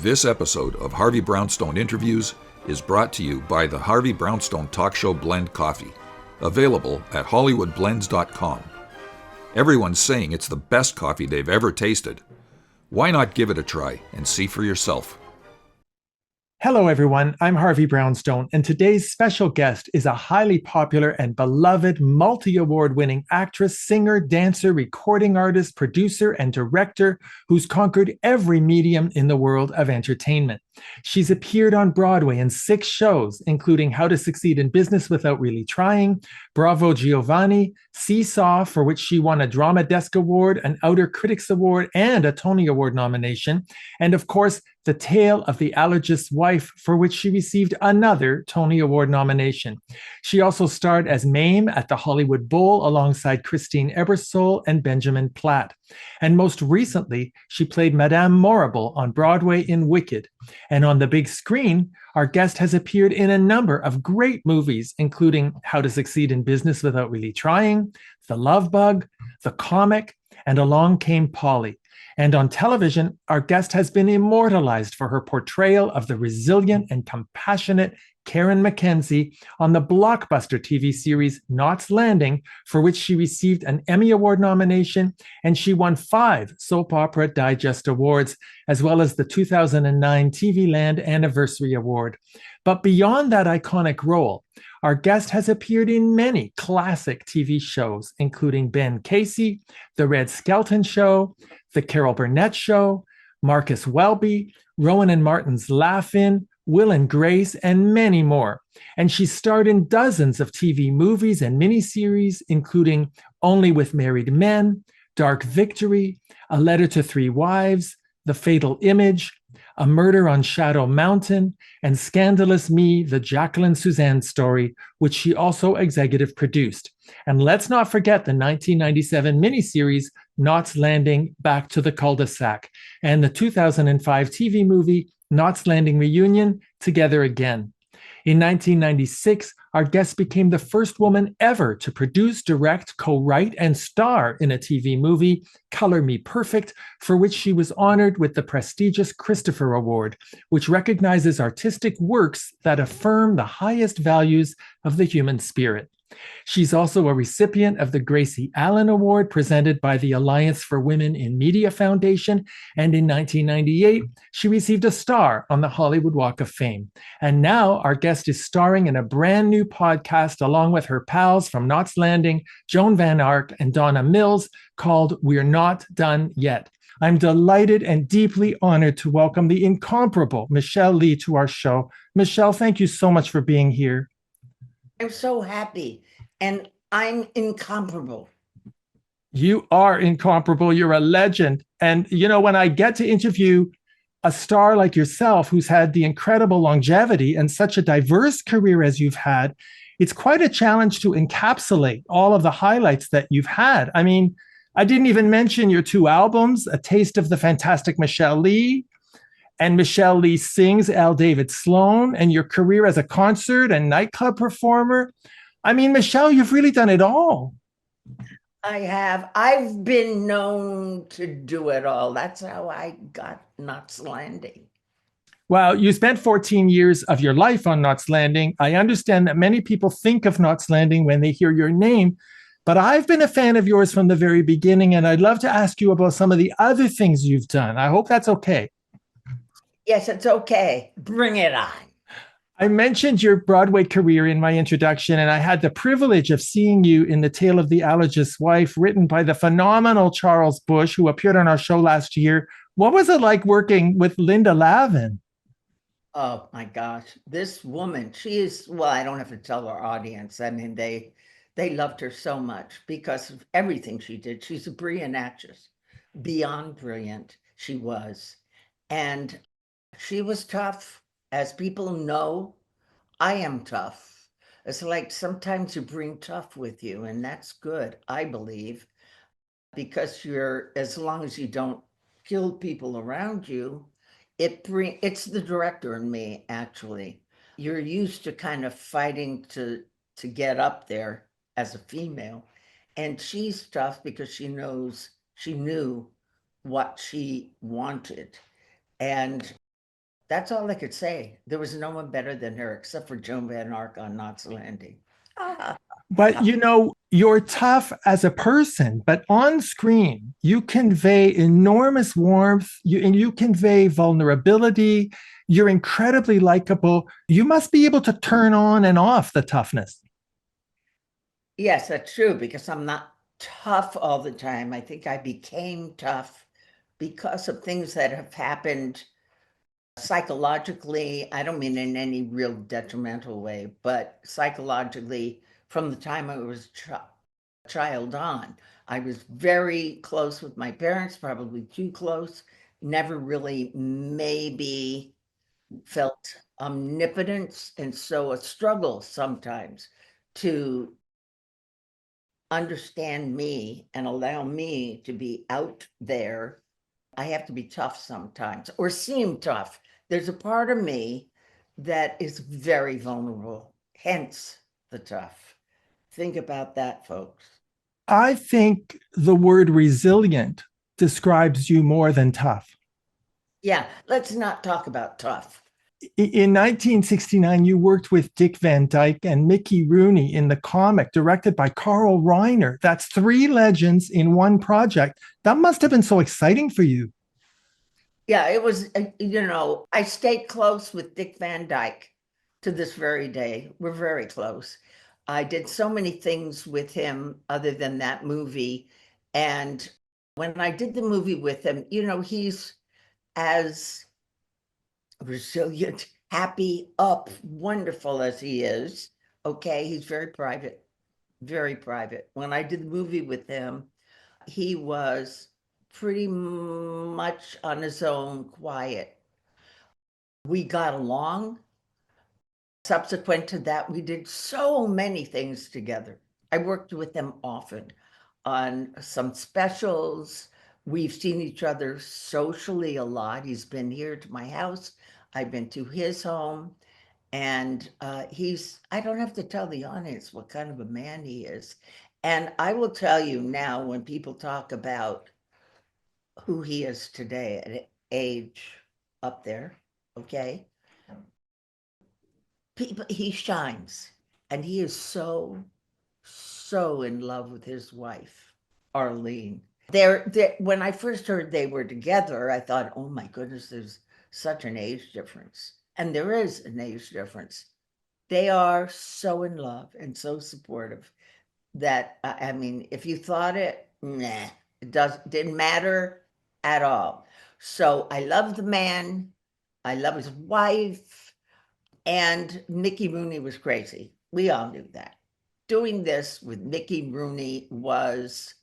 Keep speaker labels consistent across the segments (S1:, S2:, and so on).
S1: This episode of Harvey Brownstone Interviews is brought to you by the Harvey Brownstone Talk Show Blend Coffee, available at hollywoodblends.com. Everyone's saying it's the best coffee they've ever tasted. Why not give it a try and see for yourself?
S2: Hello, everyone. I'm Harvey Brownstone, and today's special guest is a highly popular and beloved multi-award winning actress, singer, dancer, recording artist, producer, and director who's conquered every medium in the world of entertainment. She's appeared on Broadway in 6 shows, including How to Succeed in Business Without Really Trying, Bravo Giovanni, Seesaw, for which she won a Drama Desk Award, an Outer Critics Award, and a Tony Award nomination, and of course, The Tale of the Allergist's Wife, for which she received another Tony Award nomination. She also starred as Mame at the Hollywood Bowl alongside Christine Ebersole and Benjamin Platt. And most recently, she played Madame Morrible on Broadway in Wicked. And on the big screen, our guest has appeared in a number of great movies, including How to Succeed in Business Without Really Trying, The Love Bug, The Comic, and Along Came Polly. And on television, our guest has been immortalized for her portrayal of the resilient and compassionate Karen McKenzie on the blockbuster TV series Knots Landing, for which she received an Emmy Award nomination, and she won 5 Soap Opera Digest Awards, as well as the 2009 TV Land Anniversary Award. But beyond that iconic role, our guest has appeared in many classic TV shows, including Ben Casey, The Red Skelton Show, The Carol Burnett Show, Marcus Welby, Rowan and Martin's Laugh-In, Will and Grace, and many more. And she starred in dozens of TV movies and miniseries, including Only with Married Men, Dark Victory, A Letter to Three Wives, The Fatal Image, A Murder on Shadow Mountain, and Scandalous Me, the Jacqueline Suzanne story, which she also executive produced. And let's not forget the 1997 miniseries Knots Landing, Back to the Cul-de-sac, and the 2005 TV movie Knots Landing Reunion, Together Again. In 1996, our guest became the first woman ever to produce, direct, co-write, and star in a TV movie, Color Me Perfect, for which she was honored with the prestigious Christopher Award, which recognizes artistic works that affirm the highest values of the human spirit. She's also a recipient of the Gracie Allen Award presented by the Alliance for Women in Media Foundation, and in 1998, she received a star on the Hollywood Walk of Fame. And now our guest is starring in a brand new podcast along with her pals from Knots Landing, Joan Van Ark and Donna Mills, called We're Not Done Yet. I'm delighted and deeply honored to welcome the incomparable Michele Lee to our show. Michele, thank you so much for being here.
S3: I'm so happy, and I'm incomparable.
S2: You are incomparable. You're a legend. And, you know, when I get to interview a star like yourself, who's had the incredible longevity and such a diverse career as you've had, it's quite a challenge to encapsulate all of the highlights that you've had. I mean, I didn't even mention your 2 albums, A Taste of the Fantastic Michele Lee, and Michele Lee Sings L. David Sloan, and your career as a concert and nightclub performer. I mean, Michele, you've really done it all.
S3: I have. I've been known to do it all. That's how I got Knots Landing.
S2: Well, you spent 14 years of your life on Knots Landing. I understand that many people think of Knots Landing when they hear your name, but I've been a fan of yours from the very beginning, and I'd love to ask you about some of the other things you've done. I hope that's okay.
S3: Yes, it's okay. Bring it on.
S2: I mentioned your Broadway career in my introduction, and I had the privilege of seeing you in The Tale of the Allergist's Wife, written by the phenomenal Charles Busch, who appeared on our show last year. What was it like working with Linda Lavin?
S3: Oh my gosh, this woman, she is, well, I don't have to tell our audience. I mean, they loved her so much because of everything she did. She's a brilliant actress, beyond brilliant she was. And she was tough. As people know, I am tough. It's like sometimes you bring tough with you, and that's good, I believe, because as long as you don't kill people around you, it's the director in me, actually. You're used to kind of fighting to get up there as a female, and she's tough because she knew what she wanted. And That's all I could say. There was no one better than her, except for Joan Van Ark on Knots Landing. Ah,
S2: But you're tough as a person, but on screen, you convey enormous warmth, and you convey vulnerability. You're incredibly likable. You must be able to turn on and off the toughness.
S3: yes, that's true, because I'm not tough all the time. I think I became tough because of things that have happened psychologically. I don't mean in any real detrimental way, but psychologically from the time I was a child on. I was very close with my parents, probably too close, never really maybe felt omnipotence, and so a struggle sometimes to understand me and allow me to be out there. I have to be tough sometimes, or seem tough. There's a part of me that is very vulnerable, hence the tough. Think about that, folks.
S2: I think the word resilient describes you more than tough.
S3: Yeah, let's not talk about tough.
S2: In 1969, you worked with Dick Van Dyke and Mickey Rooney in the comic directed by Carl Reiner. That's three legends in one project. That must have been so exciting for you.
S3: Yeah, it was, I stayed close with Dick Van Dyke to this very day. We're very close. I did so many things with him other than that movie. And when I did the movie with him, he's as resilient, happy, up, wonderful as he is. Okay, he's very private, very private. When I did the movie with him, he was pretty much on his own, quiet. We got along. Subsequent to that, we did so many things together. I worked with him often on some specials. We've seen each other socially a lot. He's been here to my house. I've been to his home. And I don't have to tell the audience what kind of a man he is. And I will tell you now, when people talk about who he is today at age up there, okay? He shines, and he is so, so in love with his wife, Arlene. When I first heard they were together, I thought, oh my goodness, there's such an age difference. And there is an age difference. They are so in love and so supportive that, I mean, if you thought it, nah, didn't matter at all. So I love the man. I love his wife. And Mickey Rooney was crazy. We all knew that. Doing this with Mickey Rooney was,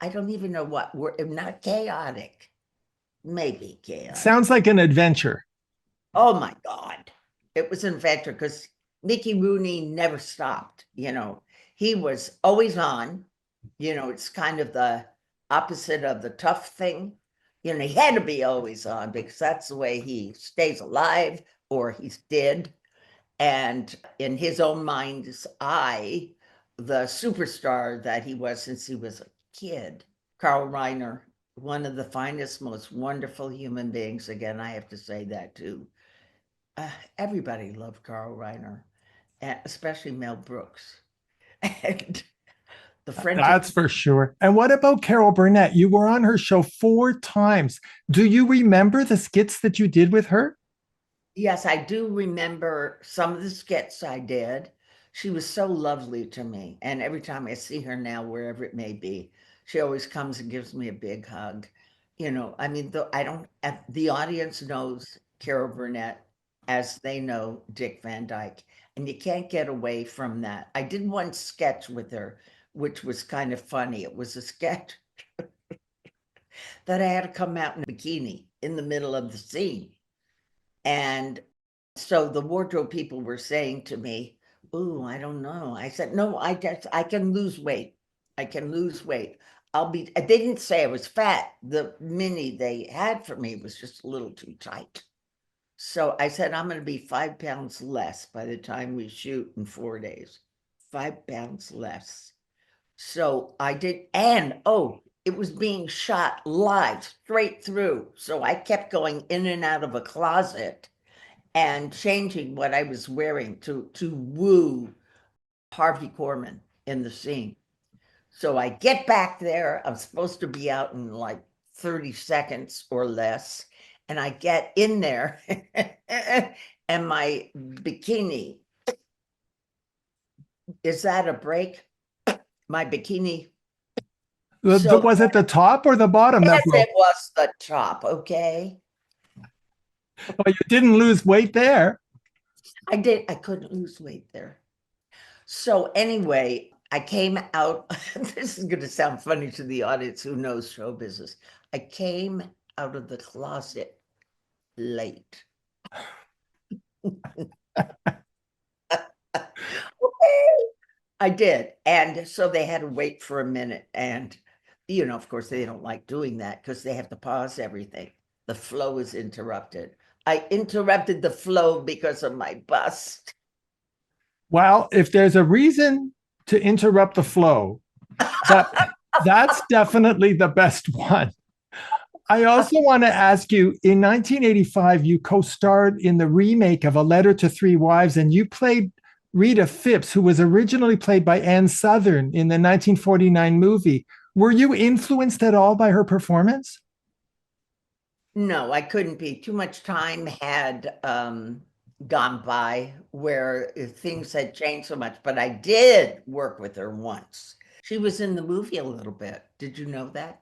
S3: I don't even know what word, not chaotic, maybe chaotic.
S2: Sounds like an adventure.
S3: Oh my God. It was an adventure because Mickey Rooney never stopped. He was always on. It's kind of the opposite of the tough thing. He had to be always on because that's the way he stays alive, or he's dead. And in his own mind's eye, the superstar that he was since he was a kid. Carl Reiner, one of the finest, most wonderful human beings. Again, I have to say that too. Everybody loved Carl Reiner, especially Mel Brooks. And the French.
S2: That's for sure. And what about Carol Burnett? You were on her show 4 times. Do you remember the skits that you did with her?
S3: Yes, I do remember some of the skits I did. She was so lovely to me. And every time I see her now, wherever it may be, she always comes and gives me a big hug. I mean, the audience knows Carol Burnett as they know Dick Van Dyke, and you can't get away from that. I did one sketch with her, which was kind of funny. It was a sketch that I had to come out in a bikini in the middle of the scene. And so the wardrobe people were saying to me, "Ooh, I don't know." I said, "No, I can lose weight. I can lose weight. They didn't say I was fat. The mini they had for me was just a little too tight. So I said, I'm going to be 5 pounds less by the time we shoot in 4 days. 5 pounds less. So I did. And, oh, it was being shot live straight through. So I kept going in and out of a closet and changing what I was wearing to woo Harvey Korman in the scene. So I get back there. I'm supposed to be out in like 30 seconds or less. And I get in there and my bikini, is that a break? My bikini. So
S2: Was it the top or the bottom?
S3: yes, it was the top, okay?
S2: Well, you didn't lose weight there.
S3: I did. I couldn't lose weight there. So anyway, I came out. This is going to sound funny to the audience who knows show business. I came out of the closet late. Okay. I did. And so they had to wait for a minute. And, you know, of course, they don't like doing that because they have to pause everything. The flow is interrupted. I interrupted the flow because of my bust.
S2: Well, if there's a reason to interrupt the flow, that's definitely the best one. I also want to ask you, in 1985, you co-starred in the remake of A Letter to Three Wives, and you played Rita Phipps, who was originally played by Ann Sothern in the 1949 movie. Were you influenced at all by her performance?
S3: No, I couldn't be. Too much time had gone by where things had changed so much, but I did work with her once. She was in the movie a little bit. Did you know that?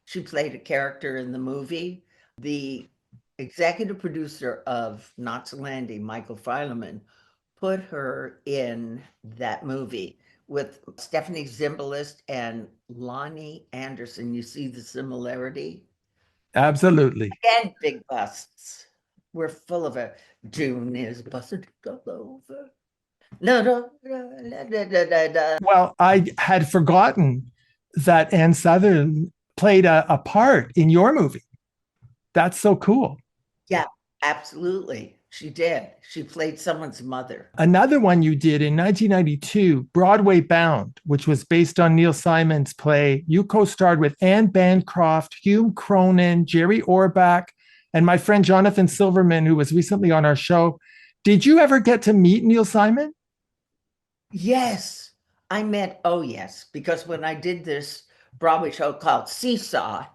S3: She played a character in the movie. The executive producer of Knots Landing, Michael Fileman, put her in that movie with Stephanie Zimbalist and Lonnie Anderson. You see the similarity?
S2: Absolutely.
S3: And big busts. We're full of it. June is busted all over. No, no, no.
S2: Well, I had forgotten that Ann Sothern played a part in your movie. That's so cool.
S3: Yeah, absolutely. She did. She played someone's mother.
S2: Another one you did in 1992, Broadway Bound, which was based on Neil Simon's play. You co-starred with Anne Bancroft, Hugh Cronin, Jerry Orbach, and my friend Jonathan Silverman, who was recently on our show. Did you ever get to meet Neil Simon?
S3: Yes, I met, oh yes, because when I did this Broadway show called Seesaw,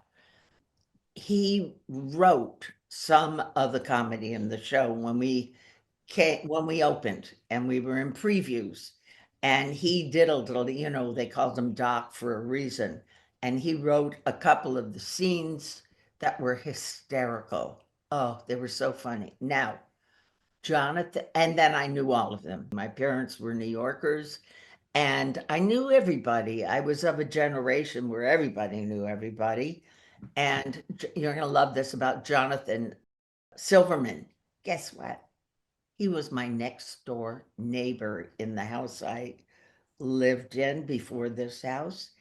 S3: he wrote some of the comedy in the show when we opened and we were in previews, and he did a little, you know, they called him Doc for a reason, and he wrote a couple of the scenes that were hysterical. Oh, they were so funny. Now, Jonathan, and then I knew all of them. My parents were New Yorkers, and I knew everybody. I was of a generation where everybody knew everybody. And you're going to love this about Jonathan Silverman. Guess what? He was my next door neighbor in the house I lived in before this house.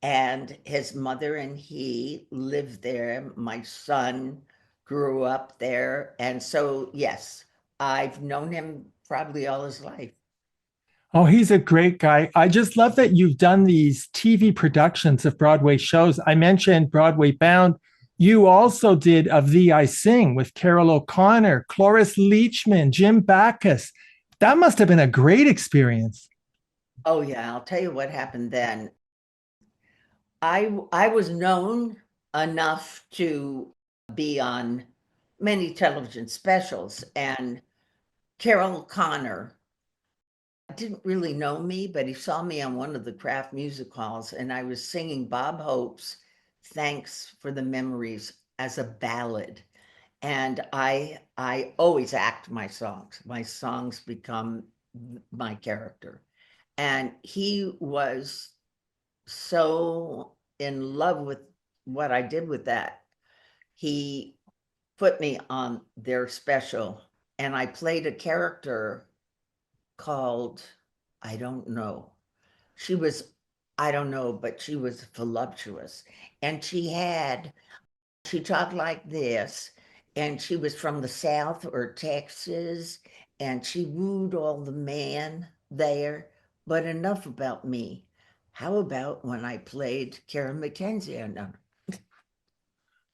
S3: And his mother and he lived there. My son grew up there. And so, yes, I've known him probably all his life.
S2: Oh, he's a great guy. I just love that you've done these TV productions of Broadway shows. I mentioned Broadway Bound. You also did Of Thee I Sing with Carol O'Connor, Cloris Leachman, Jim Backus. That must have been a great experience.
S3: Oh, yeah. I'll tell you what happened then. I was known enough to be on many television specials, and Carol O'Connor didn't really know me, but he saw me on one of the craft music halls, and I was singing Bob Hope's Thanks for the Memories as a ballad. And I always act my songs. My songs become my character. And he was so in love with what I did with that. He put me on their special, and I played a character called, I don't know. She was, I don't know, but she was voluptuous. And she talked like this, and she was from the South or Texas, and she wooed all the men there. But enough about me. how about when I played Karen McKenzie on them?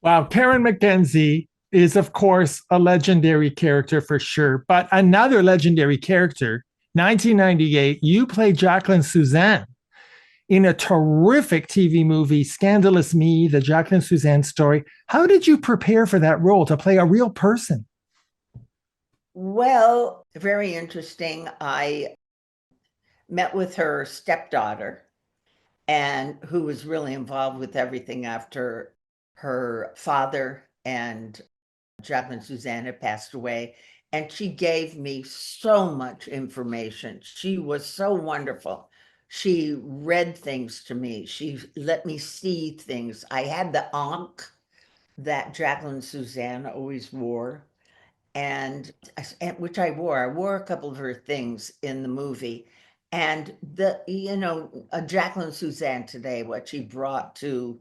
S2: Wow, Karen McKenzie is, of course, a legendary character for sure. But another legendary character, 1998, you played Jacqueline Suzanne in a terrific TV movie, Scandalous Me, the Jacqueline Suzanne story. How did you prepare for that role to play a real person?
S3: Well, very interesting. I met with her stepdaughter, and who was really involved with everything after her father and Jacqueline Suzanne had passed away. And she gave me so much information. She was so wonderful. She read things to me. She let me see things. I had the ankh that Jacqueline Suzanne always wore, and which I wore. I wore a couple of her things in the movie. And Jacqueline Suzanne today, what she brought to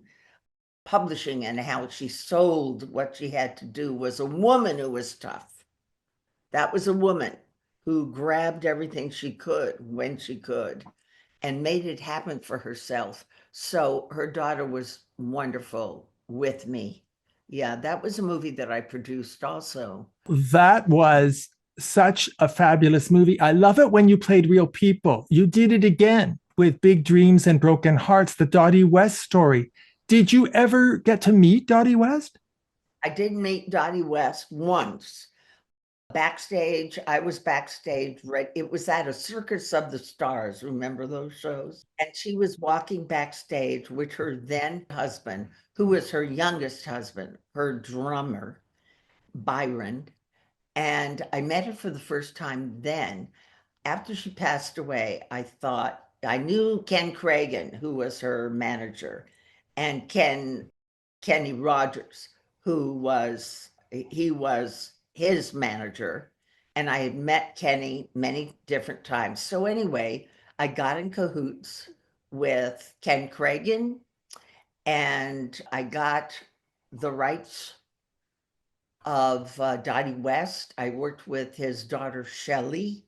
S3: publishing and how she sold what she had to do, was a woman who was tough. That was a woman who grabbed everything she could when she could and made it happen for herself. So her daughter was wonderful with me. Yeah, that was a movie that I produced also.
S2: That was such a fabulous movie. I love it when you played real people. You did it again with Big Dreams and Broken Hearts, the Dottie West story. Did you ever get to meet Dottie West?
S3: I did meet Dottie West once. Backstage, I was backstage, right? It was at a Circus of the Stars. Remember those shows? And she was walking backstage with her then husband, who was her youngest husband, her drummer, Byron. And I met her for the first time then. After she passed away, I thought I knew Ken Cragen, who was her manager, and Kenny Rogers, who was his manager, and I had met Kenny many different times. So anyway, I got in cahoots with Ken Cragen, and I got the rights of Dottie West. I worked with his daughter, Shelley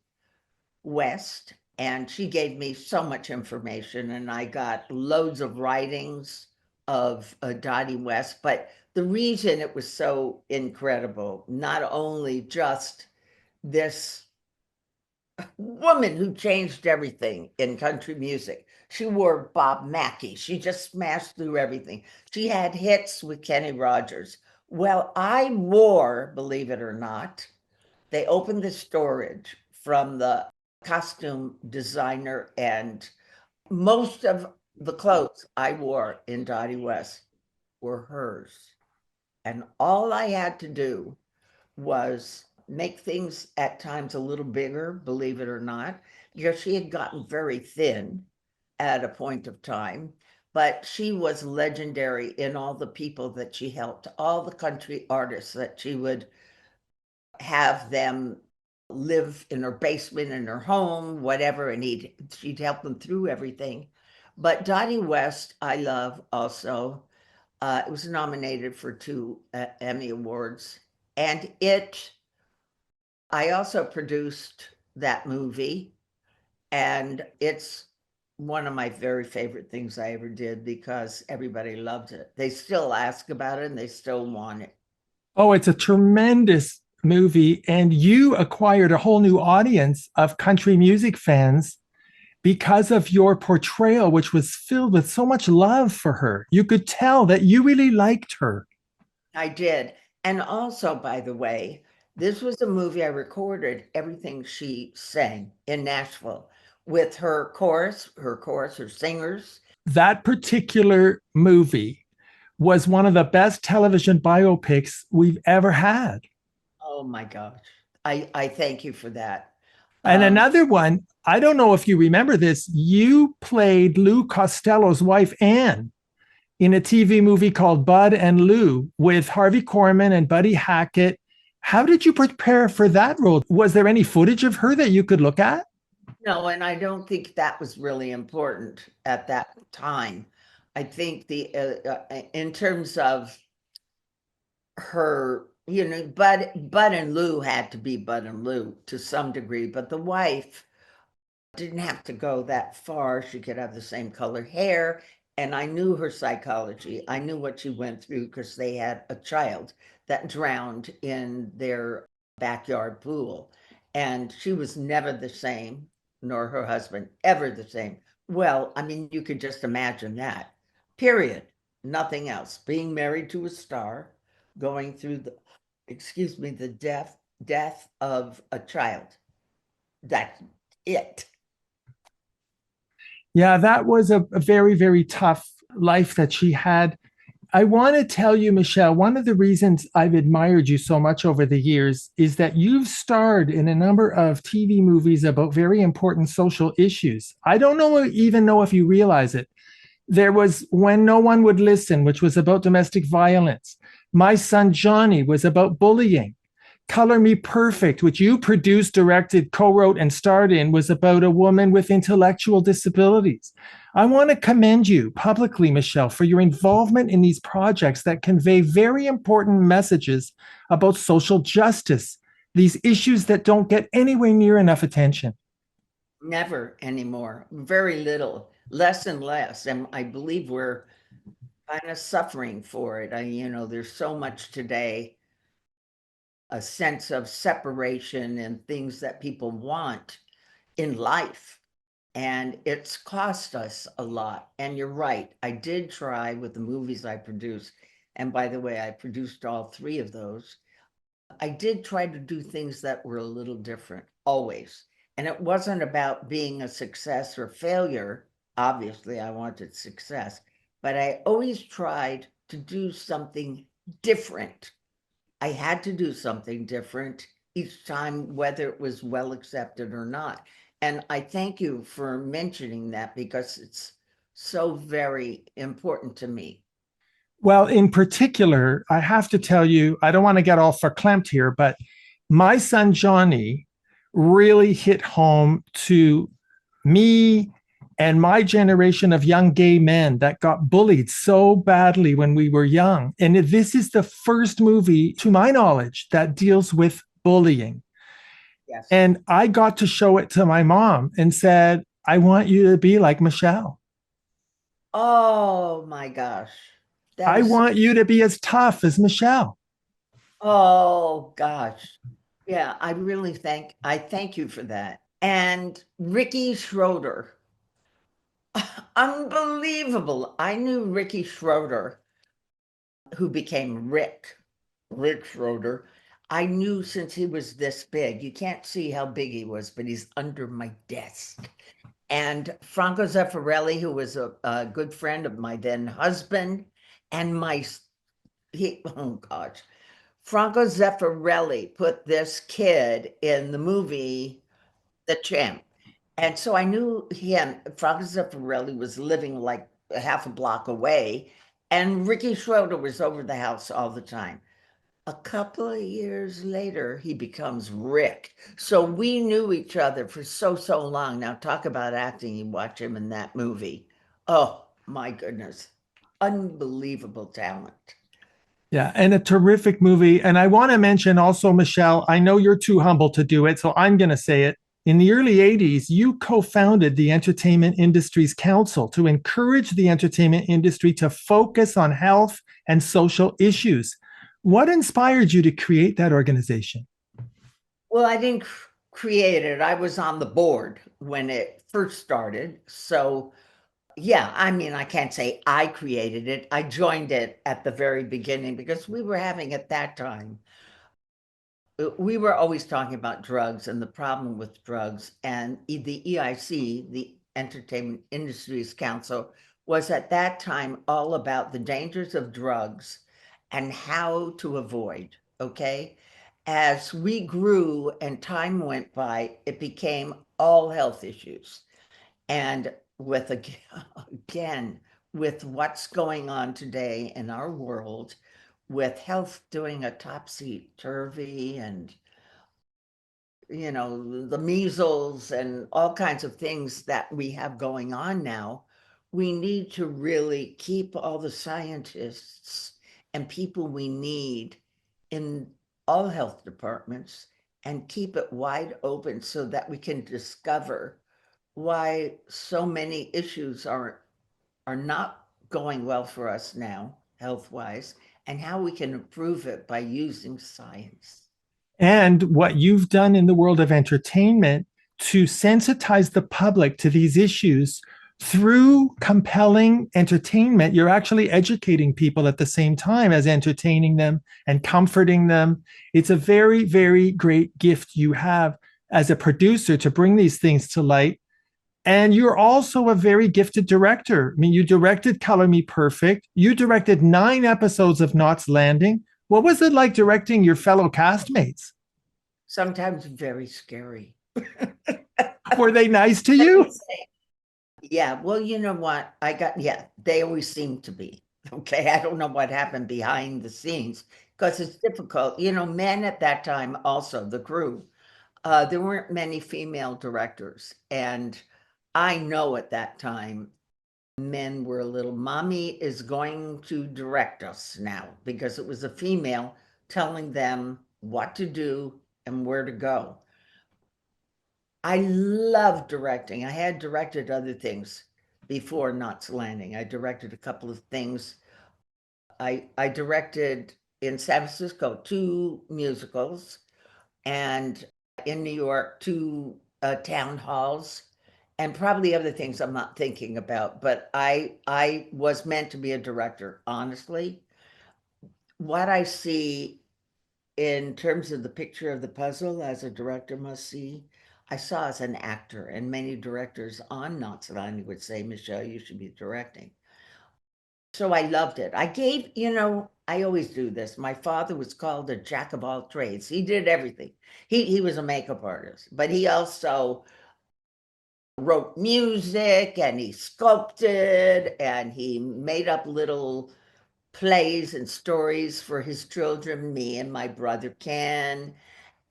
S3: West, and she gave me so much information, and I got loads of writings of Dottie West. But the reason it was so incredible, not only just this woman who changed everything in country music. She wore Bob Mackie. She just smashed through everything. She had hits with Kenny Rogers. Well, I wore, believe it or not, they opened the storage from the costume designer, and most of the clothes I wore in Dottie West were hers. And all I had to do was make things at times a little bigger, believe it or not, because she had gotten very thin at a point of time. But she was legendary in all the people that she helped, all the country artists that she would have them live in her basement, in her home, whatever, and she'd help them through everything. But Dottie West, I love also. It was nominated for 2 Emmy Awards, and I also produced that movie, and it's one of my very favorite things I ever did because everybody loved it. They still ask about it and they still want it.
S2: Oh, it's a tremendous movie. And you acquired a whole new audience of country music fans because of your portrayal, which was filled with so much love for her. You could tell that you really liked her.
S3: I did. And also, by the way, this was a movie I recorded everything she sang in Nashville with her chorus, her singers.
S2: That particular movie was one of the best television biopics we've ever had.
S3: Oh my gosh. I thank you for that.
S2: And another one, I don't know if you remember this, you played Lou Costello's wife, Anne, in a TV movie called Bud and Lou with Harvey Korman and Buddy Hackett. How did you prepare for that role? Was there any footage of her that you could look at?
S3: No, and I don't think that was really important at that time. I think in terms of her, Bud and Lou had to be Bud and Lou to some degree, but the wife Didn't have to go that far. She could have the same color hair. And I knew her psychology. I knew what she went through because they had a child that drowned in their backyard pool. And she was never the same, nor her husband ever the same. Well, I mean, you could just imagine that. Period. Nothing else. Being married to a star, going through the death of a child. That's it.
S2: Yeah, that was a very, very tough life that she had. I want to tell you, Michele, one of the reasons I've admired you so much over the years is that you've starred in a number of TV movies about very important social issues. I don't even know if you realize it. There was When No One Would Listen, which was about domestic violence. My Son Johnny was about bullying. Color Me Perfect, which you produced, directed, co-wrote, and starred in, was about a woman with intellectual disabilities. I want to commend you publicly, Michele, for your involvement in these projects that convey very important messages about social justice, these issues that don't get anywhere near enough attention.
S3: Never anymore. Very little, less and less. And I believe we're kind of suffering for it. There's so much today, a sense of separation and things that people want in life. And it's cost us a lot. And you're right. I did try with the movies I produced. And by the way, I produced all three of those. I did try to do things that were a little different, always. And it wasn't about being a success or failure. Obviously, I wanted success, but I always tried to do something different. I had to do something different each time, whether it was well accepted or not. And I thank you for mentioning that because it's so very important to me.
S2: Well, in particular, I have to tell you, I don't want to get all verklempt here, but My Son Johnny really hit home to me and my generation of young gay men that got bullied so badly when we were young. And this is the first movie, to my knowledge, that deals with bullying.
S3: Yes.
S2: And I got to show it to my mom and said, I want you to be like Michele.
S3: Oh my gosh. That
S2: I
S3: is,
S2: want you to be as tough as Michele.
S3: oh gosh. Yeah, I thank you for that. And Ricky Schroeder, unbelievable. I knew Ricky Schroeder, who became Rick Schroeder. I knew since he was this big. You can't see how big he was, but he's under my desk. And Franco Zeffirelli, who was a good friend of my then husband, and oh gosh, Franco Zeffirelli put this kid in the movie The Champ. And so I knew him. Franco Zeffirelli was living like a half a block away, and Ricky Schroeder was over the house all the time. A couple of years later, he becomes Rick. So we knew each other for so long. Now, talk about acting. You watch him in that movie. Oh, my goodness. Unbelievable talent.
S2: Yeah, and a terrific movie. And I want to mention also, Michele, I know you're too humble to do it, so I'm going to say it. In the early 80s, you co founded the Entertainment Industries Council to encourage the entertainment industry to focus on health and social issues. What inspired you to create that organization?
S3: Well, I didn't create it. I was on the board when it first started. So, yeah, I mean, I can't say I created it. I joined it at the very beginning because we were having at that time, we were always talking about drugs and the problem with drugs. And the EIC, the Entertainment Industries Council, was at that time all about the dangers of drugs and how to avoid. Okay. As we grew and time went by, it became all health issues. And with again, with what's going on today in our world, with health doing a topsy-turvy and the measles and all kinds of things that we have going on now, we need to really keep all the scientists and people we need in all health departments and keep it wide open so that we can discover why so many issues are not going well for us now, health-wise, and how we can improve it by using science.
S2: And what you've done in the world of entertainment to sensitize the public to these issues through compelling entertainment, you're actually educating people at the same time as entertaining them and comforting them. It's a very, very great gift you have as a producer to bring these things to light. And you're also a very gifted director. I mean, you directed Color Me Perfect. You directed 9 episodes of Knots Landing. What was it like directing your fellow castmates?
S3: Sometimes very scary.
S2: Were they nice to you?
S3: Yeah, well, you know what? They always seem to be. Okay, I don't know what happened behind the scenes because it's difficult. Men at that time, also the crew, there weren't many female directors. And I know at that time, men were a little, mommy is going to direct us now, because it was a female telling them what to do and where to go. I love directing. I had directed other things before Knots Landing. I directed a couple of things. I directed in San Francisco 2 musicals, and in New York 2 town halls, and probably other things I'm not thinking about. But I was meant to be a director, honestly. What I see in terms of the picture of the puzzle, as a director must see, I saw as an actor, and many directors on Knots Landing would say, Michele, you should be directing. So I loved it. I always do this. My father was called a jack of all trades. He did everything. He was a makeup artist, but he also wrote music, and he sculpted, and he made up little plays and stories for his children, me and my brother Ken.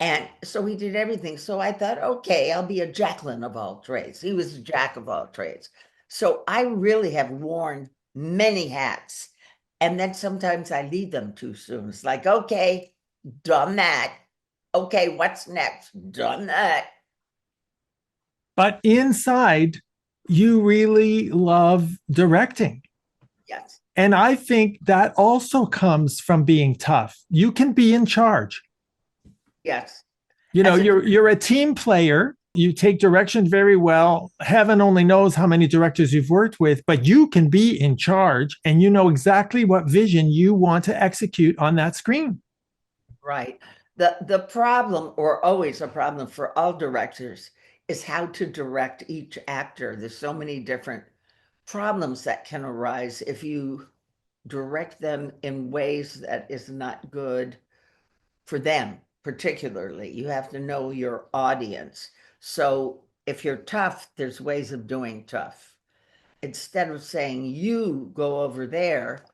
S3: And so he did everything. So I thought, okay, I'll be a Jacqueline of all trades. He was a jack of all trades. So I really have worn many hats. And then sometimes I leave them too soon. It's like, okay, done that. Okay, what's next? Done that.
S2: But inside, you really love directing.
S3: Yes.
S2: And I think that also comes from being tough. You can be in charge.
S3: Yes.
S2: You're a team player. You take direction very well. Heaven only knows how many directors you've worked with, but you can be in charge, and you know exactly what vision you want to execute on that screen.
S3: Right. The problem, or always a problem for all directors, is how to direct each actor. There's so many different problems that can arise if you direct them in ways that is not good for them, particularly. You have to know your audience. So if you're tough, there's ways of doing tough. Instead of saying, you go over there,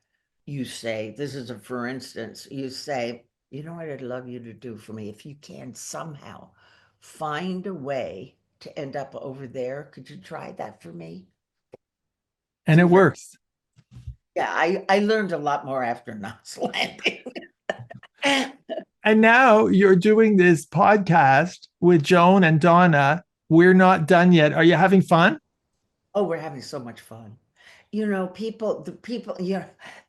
S3: you say, this is for instance, you say, you know what I'd love you to do for me? If you can somehow find a way to end up over there, could you try that for me?
S2: And it works.
S3: Yeah, I learned a lot more after Knots Landing.
S2: And now you're doing this podcast with Joan and Donna. We're not done yet. Are you having fun?
S3: Oh, we're having so much fun. The people,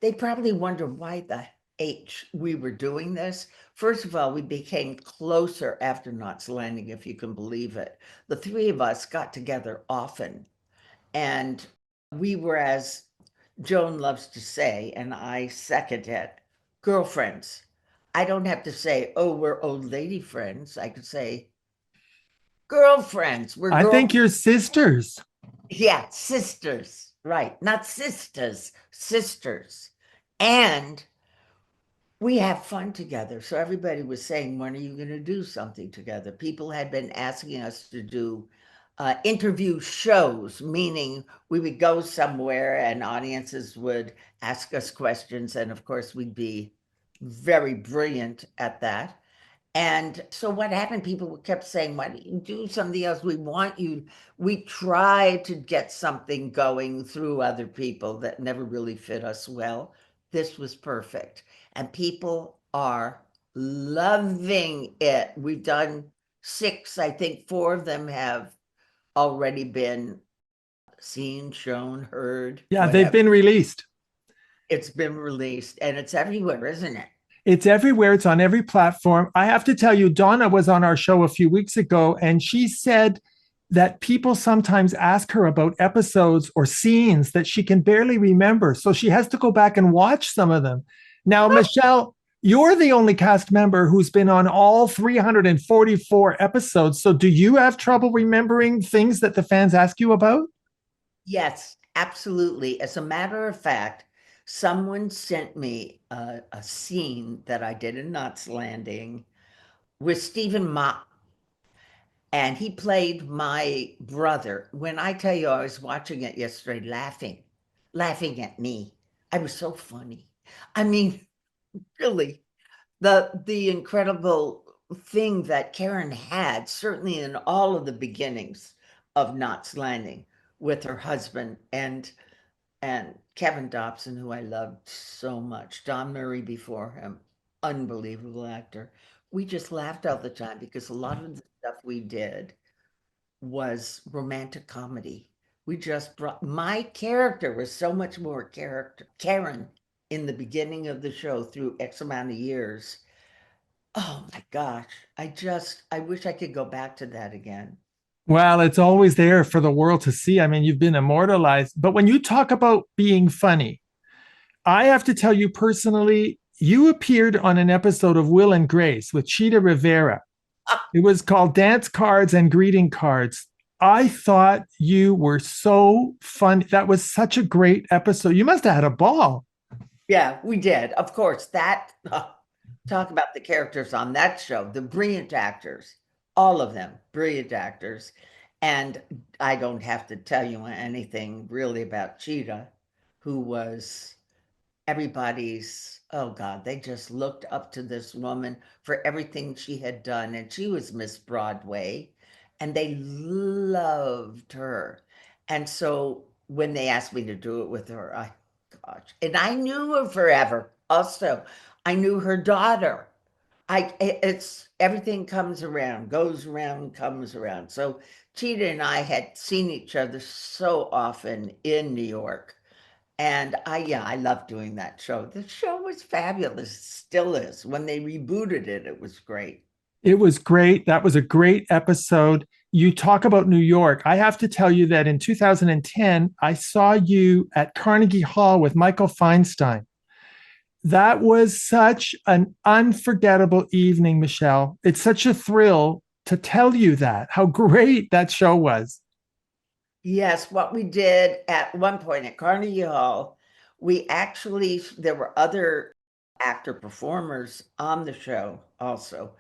S3: they probably wonder why the H we were doing this. First of all, we became closer after Knots Landing, if you can believe it. The 3 of us got together often, and we were, as Joan loves to say, and I second it, girlfriends. I don't have to say, oh, we're old lady friends. I could say girlfriends. We're
S2: I think you're sisters.
S3: Yeah, sisters, right. Not sisters, sisters. And we have fun together. So everybody was saying, when are you going to do something together? People had been asking us to do interview shows, meaning we would go somewhere and audiences would ask us questions. And of course, we'd be very brilliant at that. And so what happened, people kept saying, why don't you do something else? We want you. We tried to get something going through other people that never really fit us well. This was perfect. And people are loving it. We've done 6, I think 4 of them have already been seen, shown, heard,
S2: Yeah, they've
S3: whatever.
S2: been released.
S3: It's been released and it's everywhere, isn't it?
S2: It's everywhere. It's on every platform. I have to tell you, Donna was on our show a few weeks ago, and she said that people sometimes ask her about episodes or scenes that she can barely remember. So she has to go back and watch some of them. Now, Michele, you're the only cast member who's been on all 344 episodes. So do you have trouble remembering things that the fans ask you about?
S3: Yes, absolutely. As a matter of fact, someone sent me a scene that I did in Knots Landing with Stephen Mott, and he played my brother. When I tell you, I was watching it yesterday, laughing at me. I was so funny. I mean, really, the incredible thing that Karen had, certainly in all of the beginnings of Knots Landing with her husband and Kevin Dobson, who I loved so much, Don Murray before him, unbelievable actor. We just laughed all the time because a lot of the stuff we did was romantic comedy. We just brought my character was so much more character. Karen in the beginning of the show through X amount of years. Oh my gosh. I wish I could go back to that again.
S2: Well, it's always there for the world to see. I mean, you've been immortalized. But when you talk about being funny, I have to tell you personally, you appeared on an episode of Will and Grace with Cheetah Rivera. It was called Dance Cards and Greeting Cards. I thought you were so fun. That was such a great episode. You must have had a ball.
S3: Yeah, we did. Of course, that talk about the characters on that show, the brilliant actors, all of them, brilliant actors. And I don't have to tell you anything really about Cheetah, who was everybody's, oh God, they just looked up to this woman for everything she had done. And she was Miss Broadway, and they loved her. And so when they asked me to do it with her, gosh, and I knew her forever. Also, I knew her daughter. It's everything comes around, goes around, comes around. So Cheetah and I had seen each other so often in New York, and yeah, I love doing that show. The show was fabulous, still is. When they rebooted it, it was great.
S2: It was great. That was a great episode. You talk about New York. I have to tell you that in 2010, I saw you at Carnegie Hall with Michael Feinstein. That was such an unforgettable evening, Michele. It's such a thrill to tell you that, how great that show was.
S3: Yes, what we did at one point at Carnegie Hall, there were other actor performers on the show also,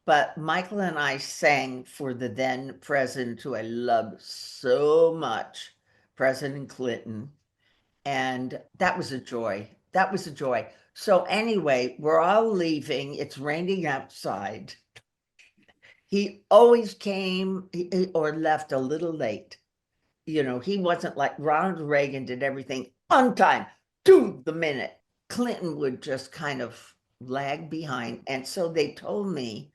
S3: but Michael and I sang for the then president, who I loved so much, President Clinton. And that was a joy. That was a joy. So anyway, we're all leaving. It's raining outside. He always came or left a little late. He wasn't like Ronald Reagan did everything on time, to the minute. Clinton would just kind of lag behind. And so they told me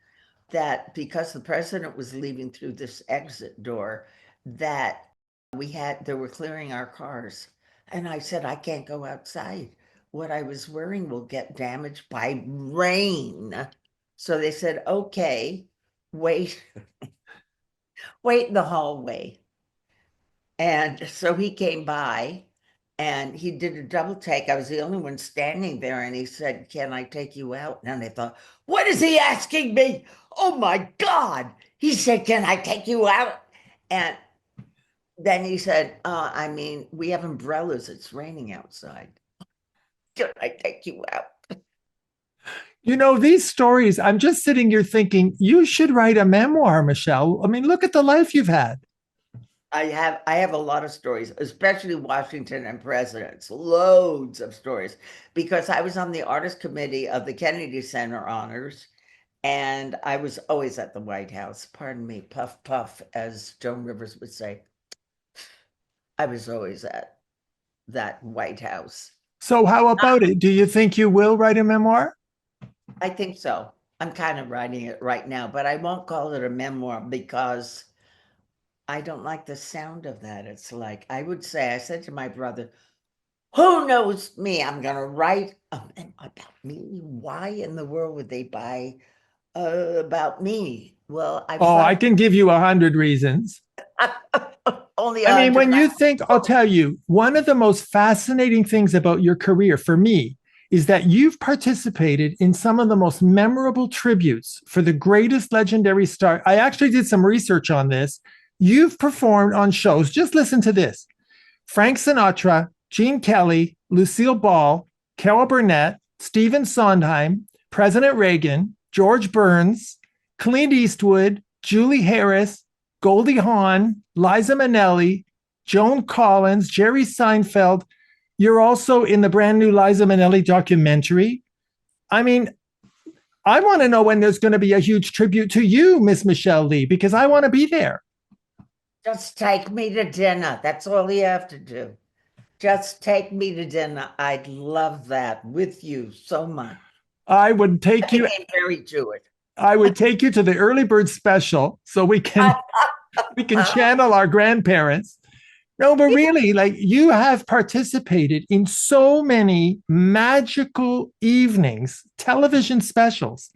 S3: that because the president was leaving through this exit door, that they were clearing our cars. And I said, I can't go outside. What I was wearing will get damaged by rain. So they said, okay, wait, wait in the hallway. And so he came by and he did a double take. I was the only one standing there, and he said, can I take you out? And I thought, what is he asking me? Oh my God. He said, can I take you out? And then he said, we have umbrellas. It's raining outside. Can I take you out?
S2: You know, these stories, I'm just sitting here thinking, you should write a memoir, Michele. I mean, look at the life you've had.
S3: I have a lot of stories, especially Washington and presidents, loads of stories, because I was on the artist committee of the Kennedy Center honors, and I was always at the White House. Pardon me, puff, puff, as Joan Rivers would say. I was always at that White House.
S2: So, how about it? Do you think you will write a memoir?
S3: I think so. I'm kind of writing it right now, but I won't call it a memoir because I don't like the sound of that. It's like, I said to my brother, who knows me? I'm going to write about me. Why in the world would they buy about me? Well,
S2: I can give you 100 reasons.
S3: Only
S2: when you think, I'll tell you, one of the most fascinating things about your career for me is that you've participated in some of the most memorable tributes for the greatest legendary star. I actually did some research on this. You've performed on shows. Just listen to this. Frank Sinatra, Gene Kelly, Lucille Ball, Carol Burnett, Stephen Sondheim, President Reagan, George Burns, Clint Eastwood, Julie Harris, Goldie Hawn, Liza Minnelli, Joan Collins, Jerry Seinfeld. You're also in the brand new Liza Minnelli documentary. I want to know when there's going to be a huge tribute to you, Miss Michele Lee, because I want to be there.
S3: Just take me to dinner. That's all you have to do. Just take me to dinner. I'd love that with you so much.
S2: I would take you.
S3: Very Jewish.
S2: I would take you to the early bird special so we can channel our grandparents. No, but really, you have participated in so many magical evenings, television specials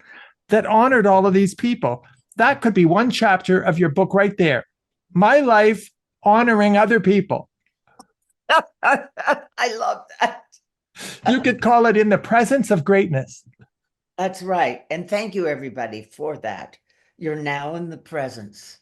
S2: that honored all of these people. That could be one chapter of your book right there. My life honoring other people.
S3: I love that.
S2: You could call it In the Presence of Greatness.
S3: That's right. And thank you, everybody, for that. You're now in the presence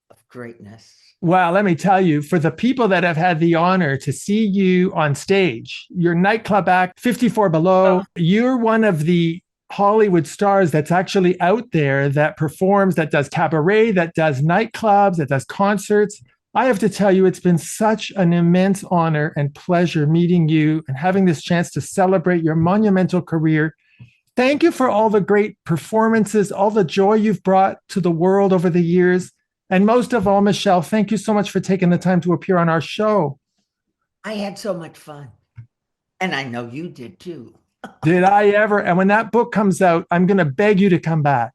S3: of greatness.
S2: Well, let me tell you, for the people that have had the honor to see you on stage, your nightclub act, 54 Below, you're one of the Hollywood stars that's actually out there that performs, that does cabaret, that does nightclubs, that does concerts. I have to tell you, it's been such an immense honor and pleasure meeting you and having this chance to celebrate your monumental career. Thank you for all the great performances, all the joy you've brought to the world over the years. And most of all, Michele, thank you so much for taking the time to appear on our show.
S3: I had so much fun. And I know you did too.
S2: Did I ever? And when that book comes out, I'm going to beg you to come back.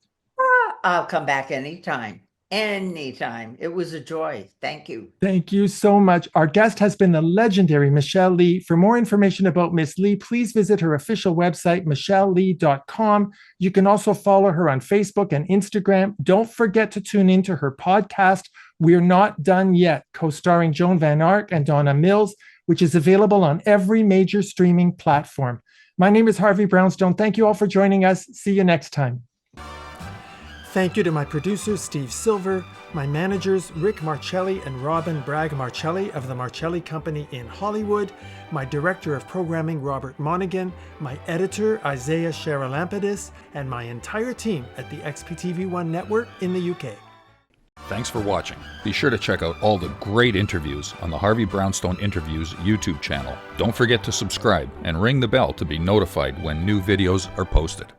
S3: I'll come back anytime. Anytime. It was a joy. Thank you.
S2: Thank you so much. Our guest has been the legendary Michele Lee. For more information about Miss Lee, please visit her official website, michelelee.com. You can also follow her on Facebook and Instagram. Don't forget to tune into her podcast, We're Not Done Yet, co-starring Joan Van Ark and Donna Mills, which is available on every major streaming platform. My name is Harvey Brownstone. Thank you all for joining us. See you next time. Thank you to my producers, Steve Silver, my managers, Rick Marcelli and Robin Bragg Marcelli of the Marcelli Company in Hollywood, my director of programming, Robert Monaghan, my editor, Isaiah Sheralampidis, and my entire team at the XPTV1 network in the UK.
S1: Thanks for watching. Be sure to check out all the great interviews on the Harvey Brownstone Interviews YouTube channel. Don't forget to subscribe and ring the bell to be notified when new videos are posted.